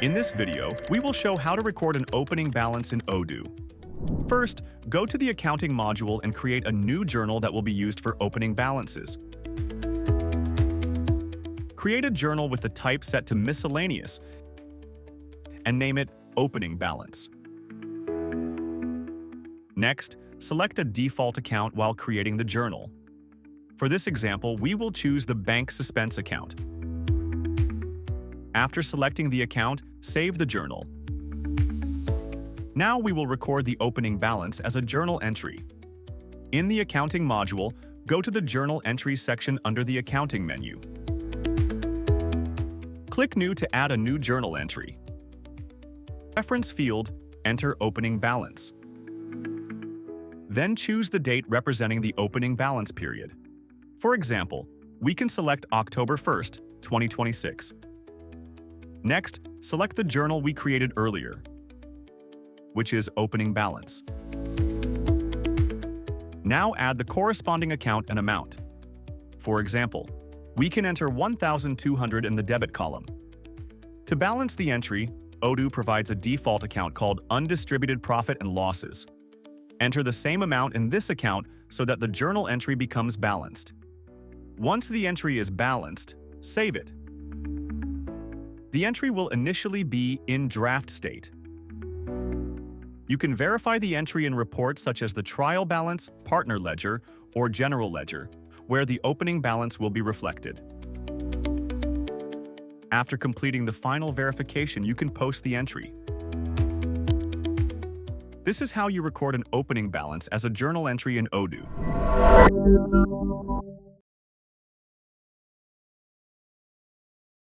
In this video, we will show how to record an opening balance in Odoo. First, go to the accounting module and create a new journal that will be used for opening balances. Create a journal with the type set to miscellaneous and name it opening balance. Next, select a default account while creating the journal. For this example, we will choose the bank suspense account. After selecting the account, save the journal. Now we will record the opening balance as a journal entry. In the accounting module, go to the Journal Entries section under the Accounting menu. Click New to add a new journal entry. Reference field, enter opening balance. Then choose the date representing the opening balance period. For example, we can select October 1st, 2026. Next, select the journal we created earlier, which is opening balance. Now add the corresponding account and amount. For example, we can enter 1,200 in the debit column. To balance the entry, Odoo provides a default account called Undistributed Profit and Losses. Enter the same amount in this account so that the journal entry becomes balanced. Once the entry is balanced, save it. The entry will initially be in draft state. You can verify the entry in reports such as the trial balance, partner ledger, or general ledger, where the opening balance will be reflected. After completing the final verification, you can post the entry. This is how you record an opening balance as a journal entry in Odoo.